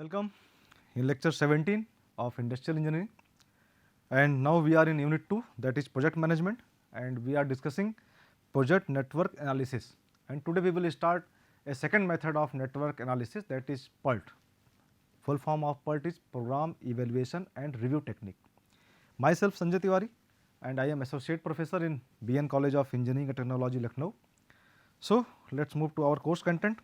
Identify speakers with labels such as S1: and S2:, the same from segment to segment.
S1: Welcome in lecture 17 of industrial engineering, and now we are in unit 2, that is project management, and we are discussing project network analysis. And today we will start a second method of network analysis, that is PERT. Full form of PERT is Program Evaluation and Review Technique. Myself Sanjay Tiwari, and I am associate professor in BN College of Engineering and Technology, Lucknow. So let's move to our course content.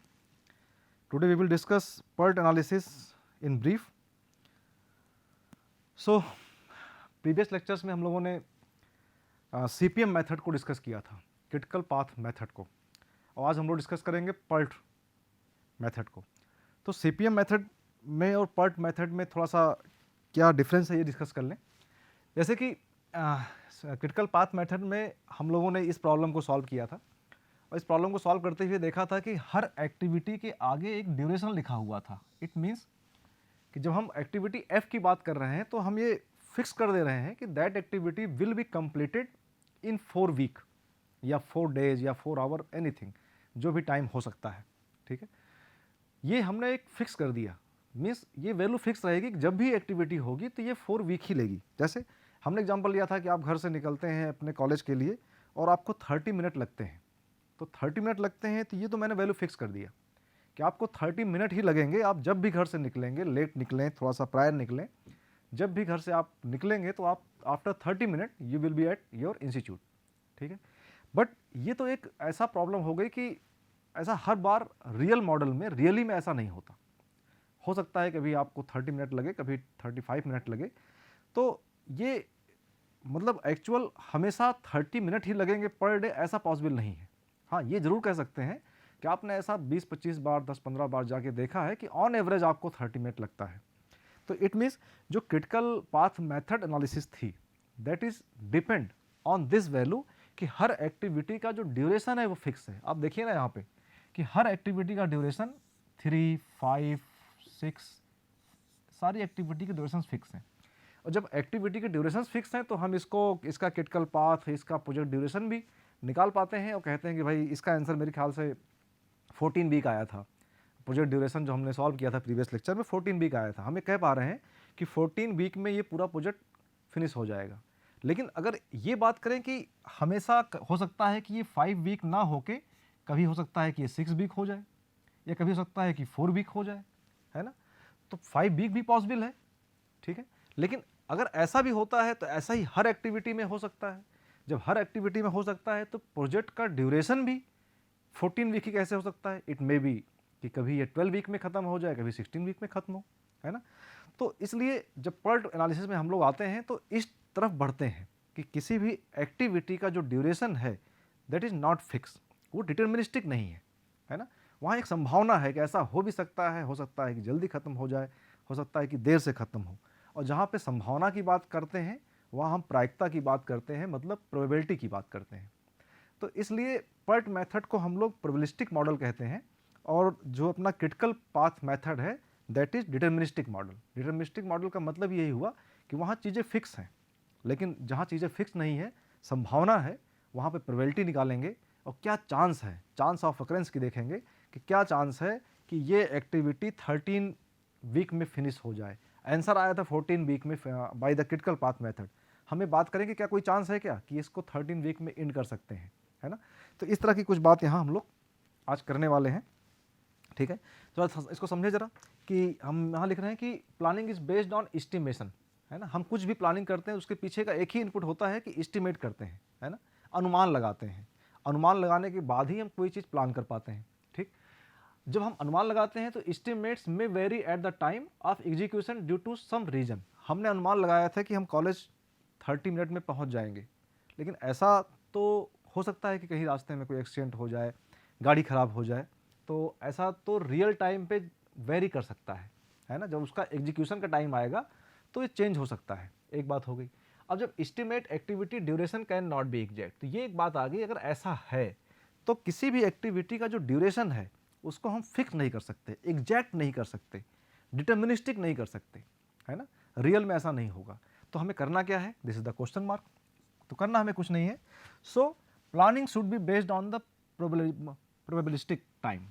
S1: Today we will discuss PERT analysis in brief. So previous lectures में हम लोगों ने CPM method को discuss किया था, critical path method को, और आज हम लोग डिस्कस करेंगे PERT मेथड को. तो CPM मेथड में और PERT मेथड में थोड़ा सा क्या डिफरेंस है ये डिस्कस कर लें. जैसे कि क्रिटिकल पाथ मेथड में हम लोगों ने इस प्रॉब्लम को सॉल्व किया था, और इस प्रॉब्लम को सॉल्व करते हुए देखा था कि हर एक्टिविटी के आगे एक ड्यूरेशन लिखा हुआ था. इट मीन्स कि जब हम एक्टिविटी F की बात कर रहे हैं तो हम ये फिक्स कर दे रहे हैं कि that activity will be completed in 4 week या 4 डेज या 4 आवर, एनीथिंग, जो भी टाइम हो सकता है. ठीक है, ये हमने एक फिक्स कर दिया. मीन्स ये वैल्यू फिक्स रहेगी कि जब भी एक्टिविटी होगी तो ये 4 वीक ही लेगी. जैसे हमने एग्जांपल लिया था कि आप घर से निकलते हैं अपने कॉलेज के लिए और आपको 30 मिनट लगते हैं. तो 30 मिनट लगते हैं, तो ये तो मैंने वैल्यू फिक्स कर दिया कि आपको 30 मिनट ही लगेंगे. आप जब भी घर से निकलेंगे, लेट निकलें, थोड़ा सा प्रायर निकलें, जब भी घर से आप निकलेंगे तो आप after 30 minute you will be at your institute. ठीक है, बट ये तो एक ऐसा प्रॉब्लम हो गई कि ऐसा हर बार रियल मॉडल में, रियली में ऐसा नहीं होता. हो सकता है कभी आपको 30 मिनट लगे, कभी 35 मिनट लगे. तो ये मतलब एक्चुअल हमेशा 30 मिनट ही लगेंगे पर डे, ऐसा पॉसिबल नहीं है. हाँ, ये जरूर कह सकते हैं कि आपने ऐसा 20-25 बार, 10-15 बार जाके देखा है कि ऑन एवरेज आपको 30 मिनट लगता है. तो इट मीन्स जो क्रिटिकल पाथ मेथड एनालिसिस थी, that is depend on this value कि हर एक्टिविटी का जो ड्यूरेशन है वो फिक्स है. आप देखिए ना यहाँ पे कि हर एक्टिविटी का ड्यूरेशन 3, 5, 6, सारी एक्टिविटी के ड्यूरेशन फिक्स हैं. और जब एक्टिविटी के ड्यूरेशन फिक्स हैं तो हम इसका क्रिटिकल पाथ, इसका प्रोजेक्ट ड्यूरेशन भी निकाल पाते हैं और कहते हैं कि भाई इसका आंसर मेरे ख्याल से 14 वीक आया था. प्रोजेक्ट ड्यूरेशन जो हमने सॉल्व किया था प्रीवियस लेक्चर में 14 वीक आया था. हमें कह पा रहे हैं कि 14 वीक में ये पूरा प्रोजेक्ट फिनिश हो जाएगा. लेकिन अगर ये बात करें कि हमेशा हो सकता है कि ये 5 वीक ना होके कभी हो सकता है कि ये 6 वीक हो जाए, या कभी हो सकता है कि 4 वीक हो जाए, है ना. तो 5 वीक भी पॉसिबल है. ठीक है, लेकिन अगर ऐसा भी होता है तो ऐसा ही हर एक्टिविटी में हो सकता है. जब हर एक्टिविटी में हो सकता है तो प्रोजेक्ट का ड्यूरेशन भी 14 वीक ही कैसे हो सकता है. इट मे बी कि कभी ये 12 वीक में ख़त्म हो जाए, कभी 16 वीक में ख़त्म हो, है ना. तो इसलिए जब PERT एनालिसिस में हम लोग आते हैं तो इस तरफ बढ़ते हैं कि किसी भी एक्टिविटी का जो ड्यूरेशन है दैट इज़ नॉट फिक्स, वो डिटर्मिनिस्टिक नहीं है ना. वहाँ एक संभावना है कि ऐसा हो भी सकता है कि जल्दी ख़त्म हो जाए, हो सकता है कि देर से ख़त्म हो. और जहाँ पे संभावना की बात करते हैं वहाँ हम प्रायिकता की बात करते हैं, मतलब प्रोबेबिलिटी की बात करते हैं. तो इसलिए PERT मेथड को हम लोग प्रोबेबिलिस्टिक मॉडल कहते हैं, और जो अपना क्रिटिकल पाथ मेथड है that is deterministic model. Deterministic model का मतलब यही हुआ कि वहाँ चीज़ें फिक्स हैं, लेकिन जहाँ चीज़ें फिक्स नहीं है, संभावना है, वहाँ पे प्रोबेबिलिटी निकालेंगे और क्या चांस है, चांस ऑफ अकरेंस की देखेंगे कि क्या चांस है कि ये एक्टिविटी 13 वीक में फिनिश हो जाए. आंसर आया था 14 वीक में by the critical path method. हमें बात करेंगे क्या कोई चांस है क्या कि इसको 13 वीक में एंड कर सकते हैं, है ना. तो इस तरह की कुछ बात यहाँ हम लोग आज करने वाले हैं. ठीक है, तो इसको समझे जरा कि हम यहाँ लिख रहे हैं कि planning is based on estimation, है ना. हम कुछ भी प्लानिंग करते हैं उसके पीछे का एक ही इनपुट होता है कि एस्टिमेट करते हैं, है ना, अनुमान लगाते हैं. अनुमान लगाने के बाद ही हम कोई चीज़ प्लान कर पाते हैं. ठीक, जब हम अनुमान लगाते हैं तो एस्टिमेट्स में vary at the time of execution due to some reason. हमने अनुमान लगाया था कि हम कॉलेज 30 मिनट में पहुंच जाएंगे, लेकिन ऐसा तो हो सकता है कि कहीं रास्ते में कोई एक्सीडेंट हो जाए, गाड़ी ख़राब हो जाए. तो ऐसा तो रियल टाइम पे वेरी कर सकता है ना. जब उसका एग्जीक्यूशन का टाइम आएगा तो ये चेंज हो सकता है. एक बात हो गई. अब जब estimate activity duration can not be exact, तो ये एक बात आ गई. अगर ऐसा है तो किसी भी एक्टिविटी का जो ड्यूरेशन है उसको हम फिक्स नहीं कर सकते, एग्जैक्ट नहीं कर सकते, डिटर्मिनिस्टिक नहीं कर सकते, है ना. रियल में ऐसा नहीं होगा. तो हमें करना क्या है, this is the question mark. तो करना हमें कुछ नहीं है. So planning should be based on the probabilistic time.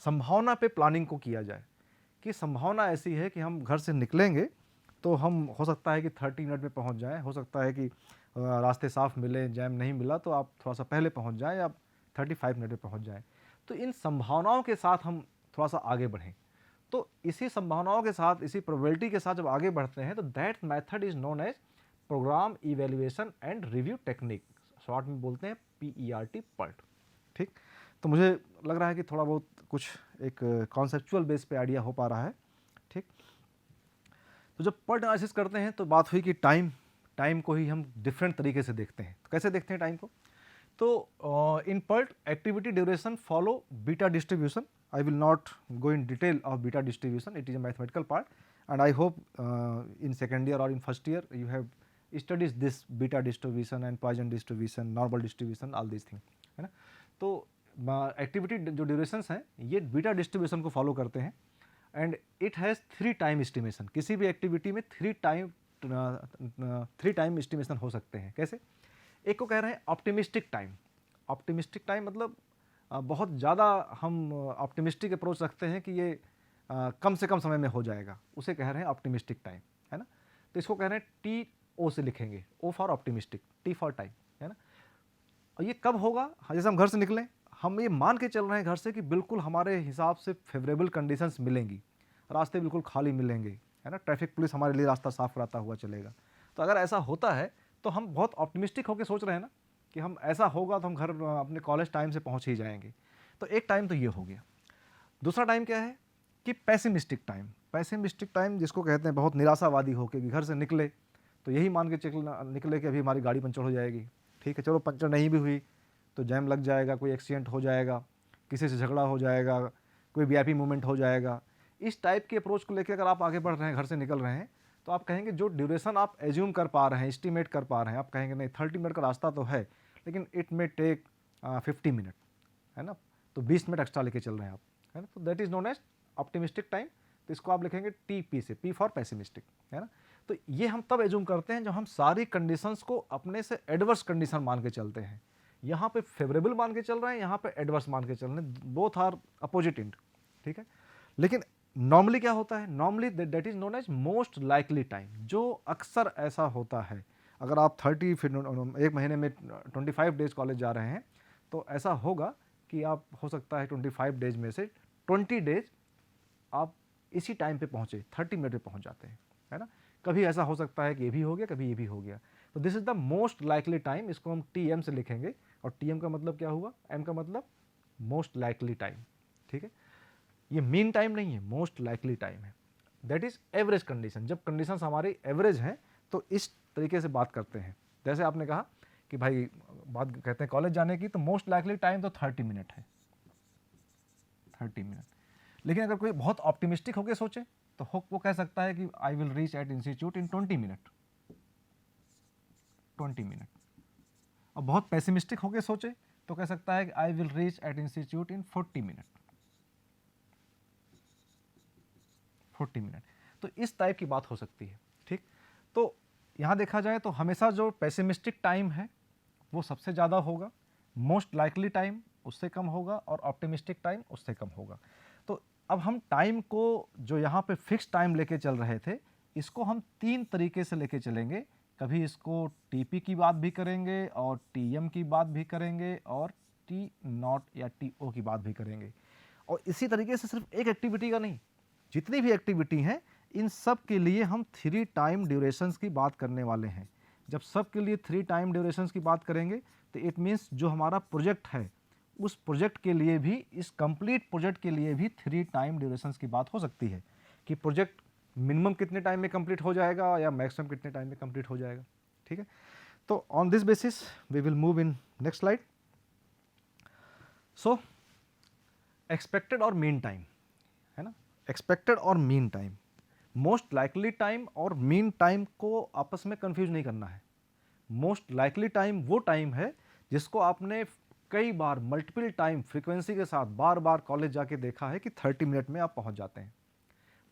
S1: संभावना पे प्लानिंग को किया जाए कि संभावना ऐसी है कि हम घर से निकलेंगे तो हम हो सकता है कि 30 मिनट में पहुंच जाएं, हो सकता है कि रास्ते साफ मिले, जैम नहीं मिला तो आप थोड़ा सा पहले पहुंच जाएं या 35 मिनट में पहुंच जाएं। तो इन संभावनाओं के साथ हम थोड़ा सा आगे बढ़ें। तो इसी संभावनाओं के साथ, इसी प्रोबेबिलिटी के साथ जब आगे बढ़ते हैं तो that method is known as programme evaluation and review technique, short में बोलते हैं PERT, PERT। ठीक, तो मुझे लग रहा है कि थोड़ा बहुत कुछ एक कॉन्सेप्चुअल बेस पे आइडिया हो पा रहा है। ठीक, तो जब PERT एनालिसिस करते हैं तो बात हुई कि टाइम को ही हम डिफरेंट तरीके से देखते हैं। तो कैसे देखते हैं टाइम को? तो इन PERT activity duration follow beta distribution. I will not go in detail of beta distribution, it is a mathematical part, and I hope in second year or in first year you have studied this beta distribution and Poisson distribution, normal distribution, all these things, है ना। तो activity जो durations हैं ये beta distribution को follow करते हैं and it has 3 time estimation. किसी भी एक्टिविटी में 3 टाइम एस्टिमेशन हो सकते हैं। कैसे? एक को कह रहे हैं ऑप्टिमिस्टिक टाइम। ऑप्टिमिस्टिक टाइम मतलब बहुत ज़्यादा हम ऑप्टिमिस्टिक अप्रोच रखते हैं कि ये कम से कम समय में हो जाएगा, उसे कह रहे हैं ऑप्टिमिस्टिक टाइम, है ना। तो इसको कह रहे हैं TO से लिखेंगे, O for optimistic, T for time, है ना। और ये कब होगा? जैसे हम घर से निकलें, हम ये मान के चल रहे हैं घर से कि बिल्कुल हमारे हिसाब से फेवरेबल कंडीशंस मिलेंगी, रास्ते बिल्कुल खाली मिलेंगे, है ना, ट्रैफिक पुलिस हमारे लिए रास्ता साफ कराता हुआ चलेगा। तो अगर ऐसा होता है तो हम बहुत ऑप्टिमिस्टिक होकर सोच रहे हैं ना कि हम ऐसा होगा तो हम घर अपने कॉलेज टाइम से पहुंच ही जाएंगे। तो एक टाइम तो ये हो गया। दूसरा टाइम क्या है कि पैसिमिस्टिक टाइम। पैसिमिस्टिक टाइम जिसको कहते हैं बहुत निराशावादी होकर कि घर से निकले तो यही मान के निकले कि अभी हमारी गाड़ी पंचर हो जाएगी। ठीक है, चलो पंचर नहीं भी हुई तो जैम लग जाएगा, कोई एक्सीडेंट हो जाएगा, किसी से झगड़ा हो जाएगा, कोई VIP मूवमेंट हो जाएगा। इस टाइप के अप्रोच को लेकर अगर आप आगे बढ़ रहे हैं, घर से निकल रहे हैं, तो आप कहेंगे जो ड्यूरेशन आप एज्यूम कर पा रहे हैं, एस्टिमेट कर पा रहे हैं, आप कहेंगे नहीं 30 मिनट का रास्ता तो है लेकिन इट मे टेक 50 मिनट, है ना, तो 20 मिनट एक्स्ट्रा लेके चल रहे हैं आप, है ना। तो that is known as optimistic time. तो इसको आप लिखेंगे TP से, P फॉर पैसिमिस्टिक, है ना। तो ये हम तब एज्यूम करते हैं जब हम सारी कंडीशंस को अपने से एडवर्स कंडीशन मान के चलते हैं। यहाँ पे फेवरेबल मान के चल रहे हैं, यहाँ पे एडवर्स मान के चल रहे हैं, बोथ आर अपोजिट एंड, ठीक है। लेकिन नॉर्मली क्या होता है? Normally that is known as most likely time, जो अक्सर ऐसा होता है। अगर आप 30 फिर एक महीने में 25 डेज कॉलेज जा रहे हैं तो ऐसा होगा कि आप हो सकता है 25 डेज में से 20 डेज आप इसी टाइम पे पहुँचे, 30 मिनट में पहुँच जाते हैं, है ना। कभी ऐसा हो सकता है कि ये भी हो गया, कभी ये भी हो गया। तो this is the most likely time. इसको हम TM से लिखेंगे और TM का मतलब क्या हुआ? M का मतलब मोस्ट लाइकली टाइम, ठीक है। ये मीन टाइम नहीं है, मोस्ट लाइकली टाइम है। That is average condition. जब कंडीशंस हमारी एवरेज हैं तो इस तरीके से बात करते हैं। जैसे आपने कहा कि भाई बात कहते हैं कॉलेज जाने की, तो मोस्ट लाइकली टाइम तो 30 मिनट है, 30 मिनट। लेकिन अगर कोई बहुत ऑप्टिमिस्टिक होकर सोचे तो वो कह सकता है कि I will reach at institute in 20 minute, 20 minute. और बहुत पेसिमिस्टिक होकर सोचे तो कह सकता है कि I will reach at institute in 40 minute, 40 minute. तो इस टाइप की बात हो सकती है, ठीक। तो यहाँ देखा जाए तो हमेशा जो पेसिमिस्टिक टाइम है वो सबसे ज़्यादा होगा, मोस्ट लाइकली टाइम उससे कम होगा और ऑप्टिमिस्टिक टाइम उससे कम होगा। तो अब हम टाइम को जो यहाँ पे फिक्स टाइम लेके चल रहे थे, इसको हम 3 तरीके से लेके चलेंगे। कभी इसको TP की बात भी करेंगे और TM की बात भी करेंगे और T0 या TO की बात भी करेंगे। और इसी तरीके से सिर्फ एक एक्टिविटी का नहीं, जितनी भी एक्टिविटी हैं इन सब के लिए हम 3 टाइम ड्यूरेशंस की बात करने वाले हैं। जब सब के लिए 3 टाइम ड्यूरेशंस की बात करेंगे तो इट मीन्स जो हमारा प्रोजेक्ट है उस प्रोजेक्ट के लिए भी, इस कंप्लीट प्रोजेक्ट के लिए भी 3 टाइम ड्यूरेशंस की बात हो सकती है कि प्रोजेक्ट मिनिमम कितने टाइम में कंप्लीट हो जाएगा या मैक्सिमम कितने टाइम में कंप्लीट हो जाएगा, ठीक है। तो on this basis we will move in next slide. So expected और मीन टाइम, है ना, एक्सपेक्टेड और mean time. Most likely time और मीन टाइम को आपस में कंफ्यूज नहीं करना है। मोस्ट लाइकली टाइम वो टाइम है जिसको आपने कई बार मल्टीपल टाइम फ्रीक्वेंसी के साथ बार बार कॉलेज जाके देखा है कि 30 मिनट में आप पहुंच जाते हैं।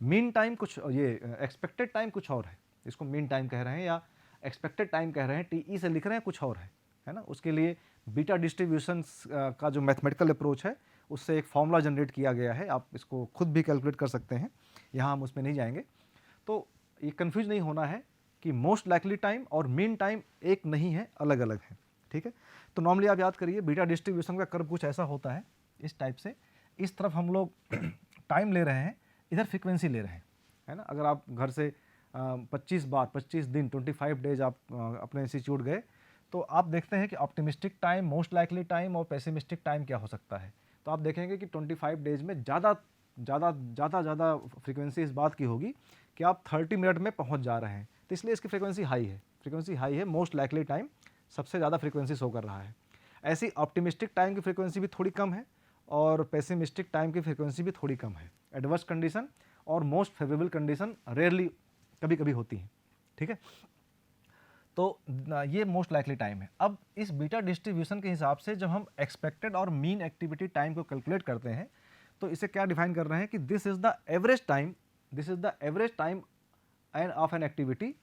S1: मीन टाइम कुछ, ये एक्सपेक्टेड टाइम कुछ और है, इसको मीन टाइम कह रहे हैं या एक्सपेक्टेड टाइम कह रहे हैं, TE से लिख रहे हैं, कुछ और है ना। उसके लिए बीटा डिस्ट्रीब्यूशन का जो मैथमेटिकल अप्रोच है उससे एक फॉर्मूला जनरेट किया गया है, आप इसको खुद भी कैलकुलेट कर सकते हैं। यहाँ हम उसमें नहीं जाएंगे। तो ये कन्फ्यूज नहीं होना है कि मोस्ट लाइकली टाइम और मीन टाइम एक नहीं है, अलग अलग है, ठीक है। तो नॉर्मली आप याद करिए बीटा डिस्ट्रीब्यूशन का कर्व कुछ ऐसा होता है, इस टाइप से। इस तरफ हम लोग टाइम ले रहे हैं, इधर फ्रीक्वेंसी ले रहे हैं, है ना। अगर आप घर से 25 दिन 25 डेज आप अपने इंस्टीट्यूट गए, तो आप देखते हैं कि optimistic time, most likely time और पेसिमिस्टिक टाइम क्या हो सकता है। तो आप देखेंगे कि 25 डेज में ज़्यादा फ्रीक्वेंसी इस बात की होगी कि आप 30 मिनट में पहुंच जा रहे हैं, तो इसलिए इसकी फ्रीक्वेंसी हाई है। मोस्ट लाइकली टाइम सबसे ज़्यादा फ्रीक्वेंसी शो कर रहा है। ऐसी ऑप्टिमिस्टिक टाइम की फ्रीक्वेंसी भी थोड़ी कम है और पेसिमिस्टिक टाइम की फ्रीक्वेंसी भी थोड़ी कम है। एडवर्स कंडीशन और मोस्ट फेवरेबल कंडीशन रेयरली कभी कभी होती हैं, ठीक है। तो ये मोस्ट लाइकली टाइम है। अब इस बीटा डिस्ट्रीब्यूशन के हिसाब से जब हम एक्सपेक्टेड और मीन एक्टिविटी टाइम को कैलकुलेट करते हैं, तो इसे क्या डिफाइन कर रहे हैं कि this is the average time of an activity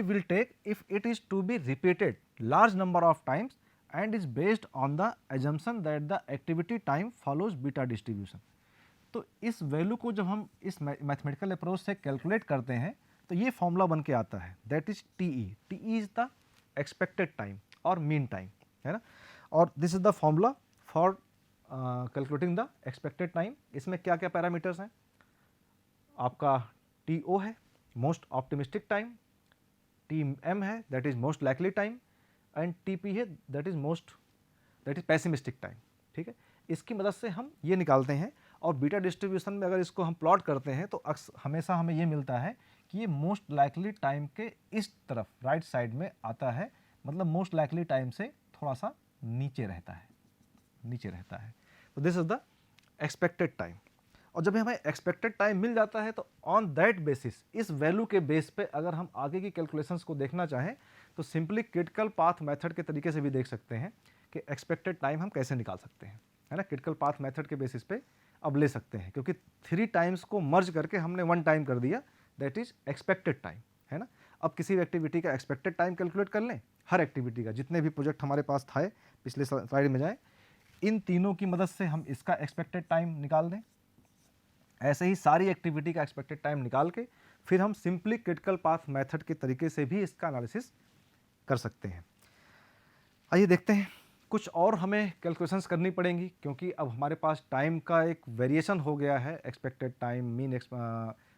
S1: will take if it is to be repeated large number of times and is based on the assumption that the activity time follows beta distribution. तो इस value को जब हम इस mathematical approach से calculate करते हैं, तो ये फॉर्मूला बन के आता है, that is T E is the expected time और मीन टाइम, है ना। और this is the formula for calculating the expected time. इसमें क्या क्या पैरामीटर्स हैं, आपका टी ओ है most optimistic time, T M है that is most likely time and T P है दैट इज पेसिमिस्टिक टाइम, ठीक है। इसकी मदद से हम ये निकालते हैं और बीटा डिस्ट्रीब्यूशन में अगर इसको हम प्लॉट करते हैं तो हमेशा हमें ये मिलता है कि ये मोस्ट लाइकली टाइम के इस तरफ राइट साइड में आता है, मतलब मोस्ट लाइकली टाइम से थोड़ा सा नीचे रहता है। तो this is the expected time. और जब हमें एक्सपेक्टेड टाइम मिल जाता है तो ऑन दैट बेसिस, इस वैल्यू के बेस पे अगर हम आगे की कैलकुलेशंस को देखना चाहें तो सिंपली क्रिटिकल पाथ मेथड के तरीके से भी देख सकते हैं कि एक्सपेक्टेड टाइम हम कैसे निकाल सकते हैं, है ना। क्रिटिकल पाथ मेथड के बेसिस पे अब ले सकते हैं, क्योंकि 3 टाइम्स को मर्ज करके हमने 1 टाइम कर दिया, दैट इज एक्सपेक्टेड टाइम, है ना। अब किसी भी एक्टिविटी का एक्सपेक्टेड टाइम कैलकुलेट कर लें, हर एक्टिविटी का, जितने भी प्रोजेक्ट हमारे पास था, पिछले स्लाइड में जाए, इन तीनों की मदद से हम इसका एक्सपेक्टेड टाइम निकाल दें। ऐसे ही सारी एक्टिविटी का एक्सपेक्टेड टाइम निकाल के फिर हम सिंपली क्रिटिकल पाथ मेथड के तरीके से भी इसका एनालिसिस कर सकते हैं। आइए देखते हैं, कुछ और हमें कैलकुलेशंस करनी पड़ेंगी, क्योंकि अब हमारे पास टाइम का एक वेरिएशन हो गया है, expected time, mean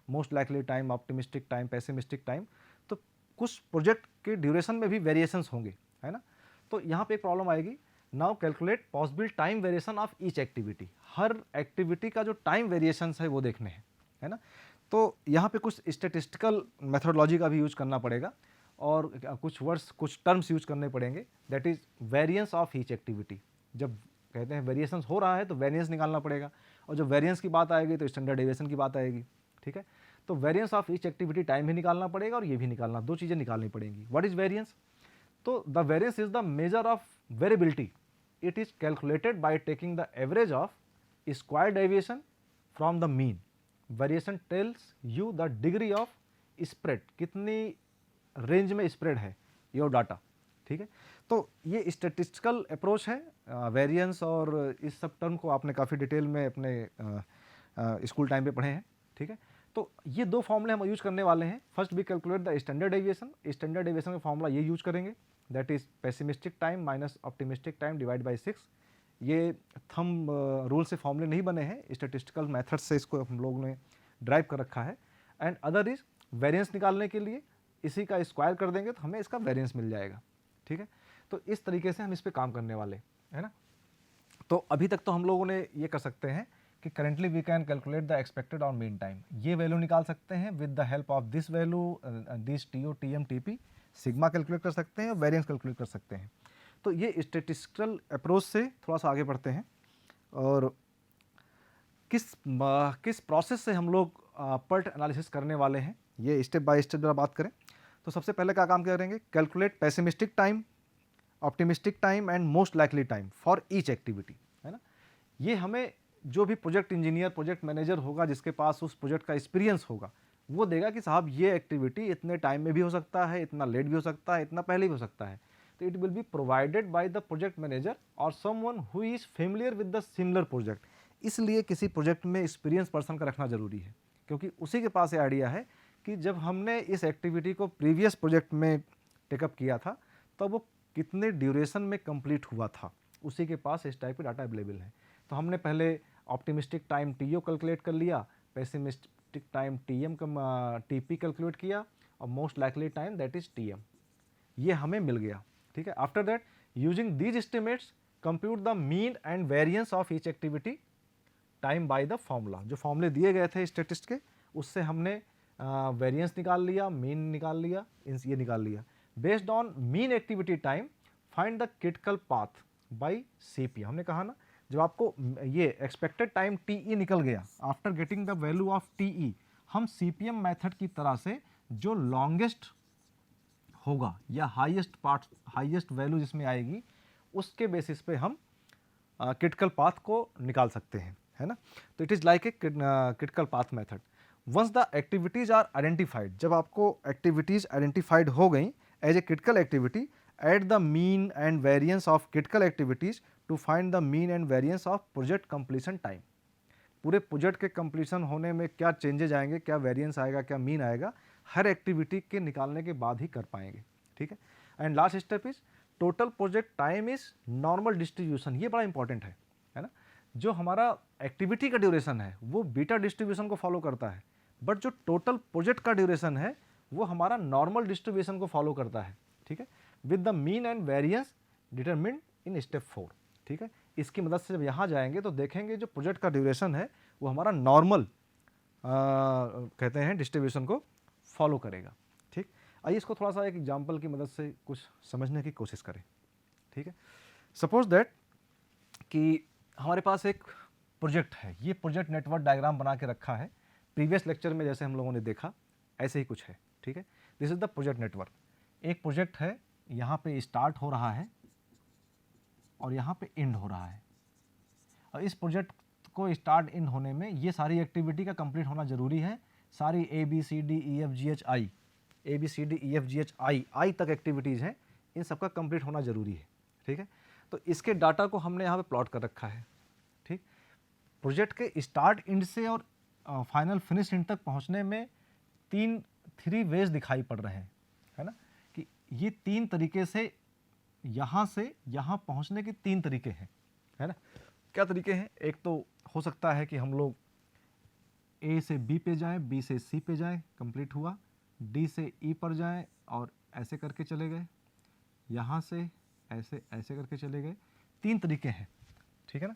S1: most likely time, optimistic time, pessimistic time. तो कुछ प्रोजेक्ट के ड्यूरेशन में भी वेरिएशंस होंगे, है ना। तो यहाँ पे एक प्रॉब्लम आएगी, now calculate possible time variation of each activity. Her activity का जो टाइम वेरिएशंस है वो देखने हैं, है ना। तो यहाँ पे कुछ स्टेटिस्टिकल मेथोडोलॉजी का भी यूज करना पड़ेगा और कुछ वर्ड्स, कुछ टर्म्स यूज करने पड़ेंगे, that is variance of each activity. जब कहते हैं वेरिएशंस हो रहा है तो वेरिएंस निकालना पड़ेगा, और जब वेरिएंस की बात आएगी तो स्टैंडर्ड डेविएशन की बात आएगी, ठीक है। तो variance of each activity time भी निकालना पड़ेगा और ये भी निकालना, दो चीज़ें निकालनी पड़ेंगी। What is variance? तो the variance is the measure of variability. It is calculated by taking the average of square deviation from the mean. Variation tells you the degree of spread, कितनी रेंज में spread है your data, ठीक है। तो ये statistical approach है variance, और इस सब टर्म को आपने काफ़ी डिटेल में अपने स्कूल टाइम पे पढ़े हैं, ठीक है। तो ये दो फॉर्मूले हम यूज करने वाले हैं। First we calculate the standard deviation. Standard deviation का फॉर्मूला ये यूज करेंगे, that is pessimistic time minus optimistic time divide by 6। ये थंब रूल से फॉर्मूले नहीं बने हैं, स्टैटिस्टिकल मेथड से इसको हम लोगों ने ड्राइव कर रखा है। एंड अदर इज वेरिएंस निकालने के लिए इसी का स्क्वायर कर देंगे तो हमें इसका वेरिएंस मिल जाएगा, ठीक है। तो इस तरीके से हम इस पे काम करने वाले, है ना। तो अभी तक तो हम लोगों ने ये कर सकते हैं कि currently we can calculate the expected और मीन टाइम। ये वैल्यू निकाल सकते हैं with the help of this value, this T O, T M, T P, sigma calculate कर सकते हैं और वेरिएंस कैलकुलेट कर सकते हैं। तो ये स्टेटिस्टिकल अप्रोच से थोड़ा सा आगे बढ़ते हैं, और किस प्रोसेस से हम लोग पर्ट एनालिसिस करने वाले हैं, ये स्टेप बाय स्टेप जरा बात करें। तो सबसे पहले क्या काम करेंगे, calculate pessimistic time, optimistic time and most likely time for each activity, है ना। ये हमें जो भी प्रोजेक्ट इंजीनियर, प्रोजेक्ट मैनेजर होगा, जिसके पास उस प्रोजेक्ट का एक्सपीरियंस होगा, वो देगा कि साहब ये एक्टिविटी इतने टाइम में भी हो सकता है, इतना लेट भी हो सकता है, इतना पहले भी हो सकता है। तो it will be provided by the project manager और someone who is familiar with the similar project. इसलिए किसी प्रोजेक्ट में एक्सपीरियंस पर्सन का रखना ज़रूरी है, क्योंकि उसी के पास ये आइडिया है कि जब हमने इस एक्टिविटी को प्रीवियस प्रोजेक्ट में टेकअप किया था तो वो कितने ड्यूरेशन में कंप्लीट हुआ था, उसी के पास इस टाइप का डाटा अवेलेबल है। तो हमने पहले optimistic time T O calculate कर लिया, pessimistic time T P calculate किया, और most likely time that is T M, ये हमें मिल गया। ठीक है, after that using these estimates compute the mean and variance of each activity time by the formula. जो फॉर्मूले दिए गए थे स्टैटिस्ट के, उससे हमने वेरिएंस निकाल लिया, मीन निकाल लिया, ये निकाल लिया। Based on mean activity time find the critical path by CP. हमने कहा ना, जब आपको ये एक्सपेक्टेड टाइम टी ई निकल गया, after getting the value of T E, हम सीपीएम मेथड की तरह से जो लॉन्गेस्ट होगा या हाईएस्ट वैल्यू जिसमें आएगी, उसके बेसिस पे हम क्रिटिकल पाथ को निकाल सकते हैं, है ना। तो it is like a critical path method. Once the activities are identified, जब आपको एक्टिविटीज़ आइडेंटिफाइड हो गई as a critical activity, at the mean and variance of critical activities to find the mean and variance of project completion time. पूरे project के completion होने में क्या changes आएंगे, क्या वेरिएंस आएगा, क्या मीन आएगा, हर एक्टिविटी के निकालने के बाद ही कर पाएंगे। ठीक है, and last step is total project time is normal distribution. ये बड़ा इंपॉर्टेंट है ना। जो हमारा एक्टिविटी का ड्यूरेशन है वो बीटा डिस्ट्रीब्यूशन को फॉलो करता है, बट जो टोटल प्रोजेक्ट का ड्यूरेशन है वो हमारा नॉर्मल डिस्ट्रीब्यूशन को फॉलो करता है। ठीक है, with the mean and variance determined in step 4। ठीक है, इसकी मदद से जब यहाँ जाएंगे तो देखेंगे जो प्रोजेक्ट का ड्यूरेशन है वो हमारा नॉर्मल कहते हैं डिस्ट्रीब्यूशन को फॉलो करेगा। ठीक, आइए इसको थोड़ा सा एक एग्जांपल की मदद से कुछ समझने की कोशिश करें। ठीक है, सपोज दैट कि हमारे पास एक प्रोजेक्ट है, ये प्रोजेक्ट नेटवर्क डायग्राम बना के रखा है। प्रीवियस लेक्चर में जैसे हम लोगों ने देखा ऐसे ही कुछ है। ठीक है, this is the project network. एक प्रोजेक्ट है, यहाँ पे स्टार्ट हो रहा है और यहाँ पे एंड हो रहा है, और इस प्रोजेक्ट को स्टार्ट एंड होने में ये सारी एक्टिविटी का कंप्लीट होना जरूरी है। सारी A B C D E F G H I, A B C D E F G H I तक एक्टिविटीज़ हैं, इन सबका कंप्लीट होना जरूरी है। ठीक है, तो इसके डाटा को हमने यहाँ पे प्लॉट कर रखा है। ठीक, प्रोजेक्ट के स्टार्ट एंड से और फाइनल फिनिश एंड तक पहुँचने में थ्री वेज दिखाई पड़ रहे हैं, है ना, कि ये 3 तरीके से यहाँ पहुँचने के 3 तरीके हैं, है ना। क्या तरीके हैं? एक तो हो सकता है कि हम लोग ए से बी पे जाएं, बी से सी पे जाएं, कंप्लीट हुआ, डी से ई पर जाएं और ऐसे करके चले गए, यहाँ से ऐसे ऐसे करके चले गए। 3 तरीके हैं, ठीक है ना।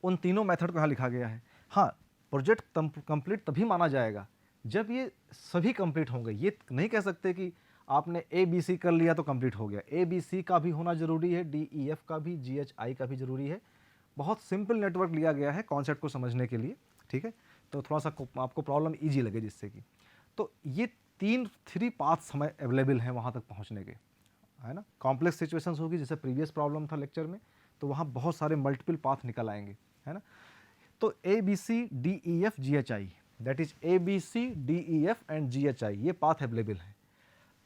S1: उन तीनों मेथड को यहाँ लिखा गया है। हाँ, प्रोजेक्ट कंप्लीट तभी माना जाएगा जब ये सभी कंप्लीट होंगे। ये नहीं कह सकते कि आपने ए बी सी कर लिया तो कंप्लीट हो गया। ए बी सी का भी होना जरूरी है, डी ई एफ का भी, जी एच आई का भी जरूरी है। बहुत सिंपल नेटवर्क लिया गया है कॉन्सेप्ट को समझने के लिए, ठीक है। तो थोड़ा सा आपको प्रॉब्लम ईजी लगे जिससे कि, तो ये 3 पाथ्स हमें अवेलेबल हैं वहाँ तक पहुँचने के, है ना। कॉम्प्लेक्स सिचुएशंस होगी जैसे प्रीवियस प्रॉब्लम था लेक्चर में, तो वहाँ बहुत सारे मल्टीपल पाथ निकल आएंगे, है ना। तो A B C D E F G H I, that is A B C D E F and G H I, ये पाथ अवेलेबल है।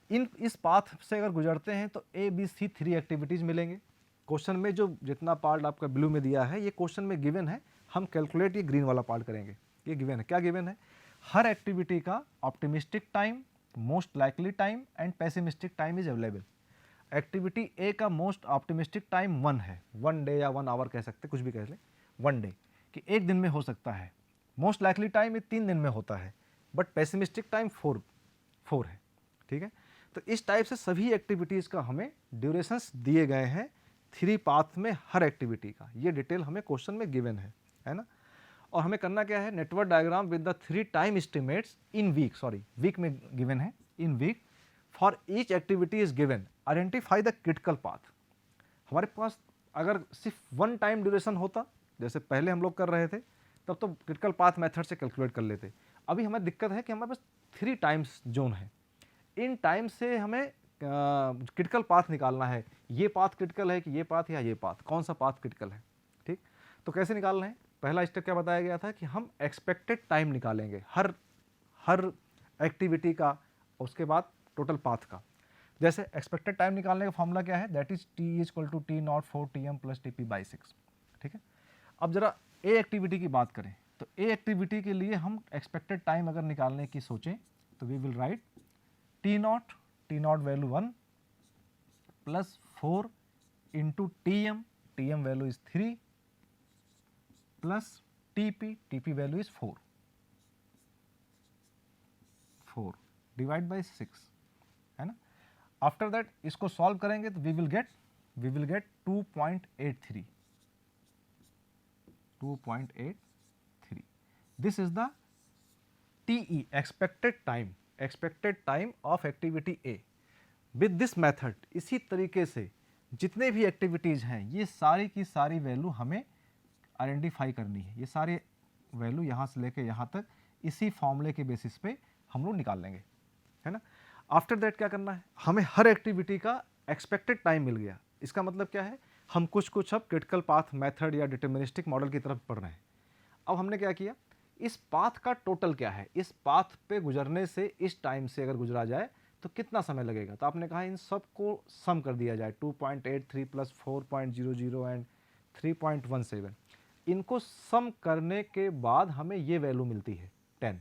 S1: इस पाथ से अगर गुजरते हैं तो ए बी सी 3 एक्टिविटीज़ मिलेंगे। क्वेश्चन में जो जितना पार्ट आपका ब्लू में दिया है ये क्वेश्चन में गिवन है, हम कैलकुलेट ये ग्रीन वाला पार्ट करेंगे। ये गिवन है, क्या गिवन है? हर एक्टिविटी का optimistic time, most likely time and pessimistic time is available. Activity ए का मोस्ट ऑप्टिमिस्टिक टाइम 1 है, 1 डे या 1 आवर कह सकते, कुछ भी कह लें, 1 डे कि 1 दिन में हो सकता है। मोस्ट लाइकली टाइम ये 3 दिन में होता है, बट पेसिमिस्टिक टाइम 4 है, ठीक है। तो इस टाइप से सभी एक्टिविटीज़ का हमें ड्यूरेशंस दिए गए हैं 3 पाथ में हर एक्टिविटी का। ये डिटेल हमें क्वेश्चन में गिवन है ना। और हमें करना क्या है? Network diagram with the 3 time estimates in week, week में गिवन है, in week for each activity is given, identify the critical path. हमारे पास अगर सिर्फ 1 टाइम ड्यूरेशन होता, जैसे पहले हम लोग कर रहे थे, तब तो क्रिटिकल पाथ मेथड से कैलकुलेट कर लेते। अभी हमें दिक्कत है कि हमारे पास 3 टाइम्स जोन है। इन टाइम से हमें क्रिटिकल पाथ निकालना है। ये पाथ क्रिटिकल है कि ये पाथ या ये पाथ, कौन सा पाथ क्रिटिकल है, ठीक। तो कैसे निकालना है? पहला स्टेप क्या बताया गया था कि हम एक्सपेक्टेड टाइम निकालेंगे हर एक्टिविटी का, उसके बाद टोटल पाथ का। जैसे एक्सपेक्टेड टाइम निकालने का फॉर्मूला क्या है? That is T is equal to T naught 4 T M plus T P by 6, ठीक है। अब जरा ए एक्टिविटी की बात करें तो ए एक्टिविटी के लिए हम एक्सपेक्टेड टाइम अगर निकालने की सोचें तो we will write T naught value 1 plus 4 into T M value is 3 plus T P value is 4 divide by 6, है ना। आफ्टर दैट इसको सॉल्व करेंगे तो we will get 2.83 this is the TE expected time of activity A. With this method इसी तरीके से जितने भी एक्टिविटीज हैं ये सारी की सारी वैल्यू हमें आइडेंटिफाई करनी है। ये सारे वैल्यू यहाँ से लेके यहाँ तक इसी फॉर्मूले के बेसिस पे हम लोग निकाल लेंगे, है ना। आफ्टर दैट क्या करना है, हमें हर एक्टिविटी का एक्सपेक्टेड टाइम मिल गया। इसका मतलब क्या है, हम कुछ अब क्रिटिकल पाथ मेथड या डिटर्मिनिस्टिक मॉडल की तरफ बढ़ रहे हैं। अब हमने क्या किया, इस पाथ का टोटल क्या है, इस पाथ पे गुजरने से इस टाइम से अगर गुजरा जाए तो कितना समय लगेगा। तो आपने कहा इन सब को सम कर दिया जाए, 2.83 प्लस 4.00 एंड 3.17, इनको सम करने के बाद हमें ये वैल्यू मिलती है 10।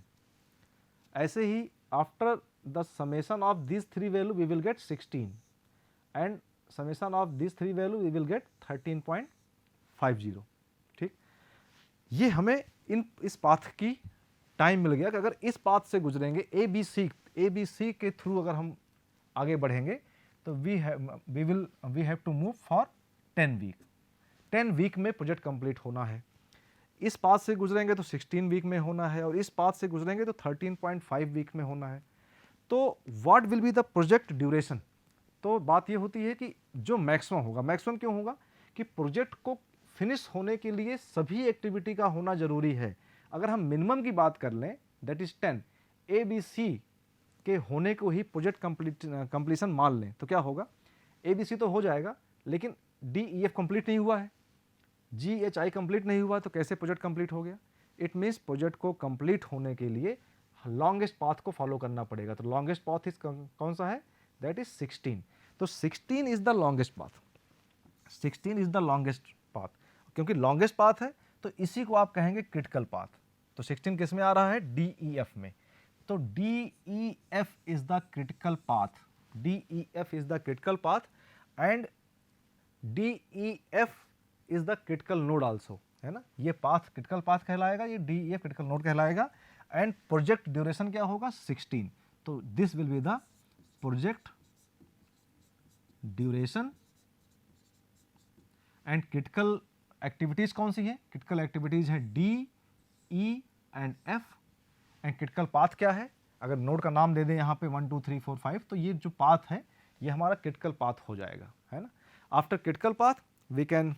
S1: ऐसे ही after the summation of this three value we will get 16 and summation of this three value we will get 13.50। ठीक, ये हमें इस पाथ की टाइम मिल गया कि अगर इस पाथ से गुजरेंगे ए बी सी के थ्रू अगर हम आगे बढ़ेंगे तो we have to move for 10 week. 10 week में प्रोजेक्ट कंप्लीट होना है। इस पाथ से गुजरेंगे तो 16 वीक में होना है और इस पाथ से गुजरेंगे तो 13.5 वीक में होना है। तो what will be the project duration. तो बात ये होती है कि जो मैक्सिमम होगा, मैक्सिमम क्यों होगा कि प्रोजेक्ट को फिनिश होने के लिए सभी एक्टिविटी का होना जरूरी है। अगर हम मिनिमम की बात कर लें that is 10, A B C के होने को ही प्रोजेक्ट कंप्लीशन मान लें तो क्या होगा, ए बी सी तो हो जाएगा लेकिन डी ई एफ कंप्लीट नहीं हुआ है, जी एच आई कंप्लीट नहीं हुआ, तो कैसे प्रोजेक्ट कंप्लीट हो गया। इट मीन्स प्रोजेक्ट को कंप्लीट होने के लिए लॉन्गेस्ट पाथ को फॉलो करना पड़ेगा। तो लॉन्गेस्ट पाथ इज कौन सा है, दैट इज 16। तो 16 is the longest path, 16 is the longest path. क्योंकि लॉन्गेस्ट पाथ है तो इसी को आप कहेंगे क्रिटिकल पाथ। तो 16 किस में आ रहा है, डी ई एफ में। तो D E F is the critical path, D E F is the critical path and D E F is the critical node also, है ना। ये पाथ क्रिटिकल पाथ कहलाएगा, ये D E F critical node कहलाएगा। And project duration क्या होगा, 16। तो this will be the project duration. And critical activities कौन सी है, क्रिटिकल एक्टिविटीज है D E and F. And critical path क्या है, अगर नोड का नाम दे दें यहाँ पे 1 2 3 4 5, तो ये जो पाथ है ये हमारा क्रिटिकल पाथ हो जाएगा, है ना। After critical path we can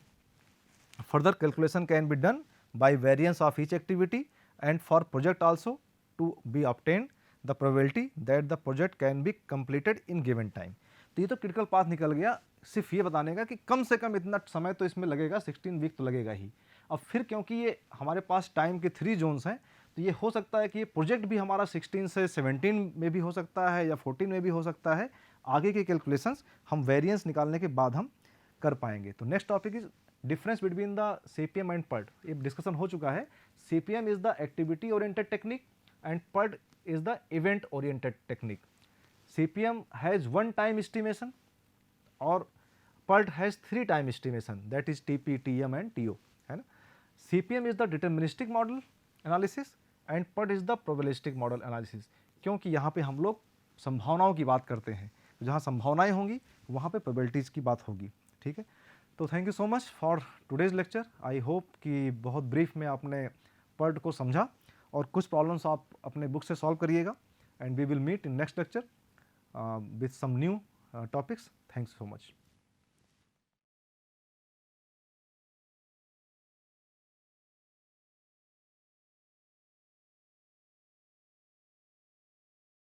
S1: further calculation can be done by variance of each activity and for project also to be obtained the probability that the project can be completed in given time। तो ये तो critical path निकल गया, सिर्फ ये बताने का कि कम से कम इतना समय तो इसमें लगेगा, 16 वीक तो लगेगा ही। अब फिर क्योंकि ये हमारे पास टाइम के 3 जोन्स हैं तो ये हो सकता है कि ये प्रोजेक्ट भी हमारा 16 से 17 में भी हो सकता है या 14 में भी हो सकता है। आगे के कैलकुलेशंस हम वेरिएंस निकालने के बाद हम कर पाएंगे। तो next topic is difference between the CPM and PERT। ये डिस्कशन हो चुका है। CPM is the activity oriented technique and PERT is the event oriented technique. CPM has 1 time estimation और PERT has 3 time estimation, that is TP, TM and TO, है ना। CPM is the deterministic model analysis and PERT is the probabilistic model analysis. क्योंकि यहाँ पे हम लोग संभावनाओं की बात करते हैं, तो जहाँ संभावनाएं होंगी वहाँ पे प्रोबेबिलिटीज की बात होगी, ठीक है। तो thank you so much for today's lecture. I hope कि बहुत ब्रीफ में आपने PERT को समझा और कुछ प्रॉब्लम्स आप अपने बुक से सॉल्व करिएगा। And we will meet in next lecture with some new topics. Thanks so much.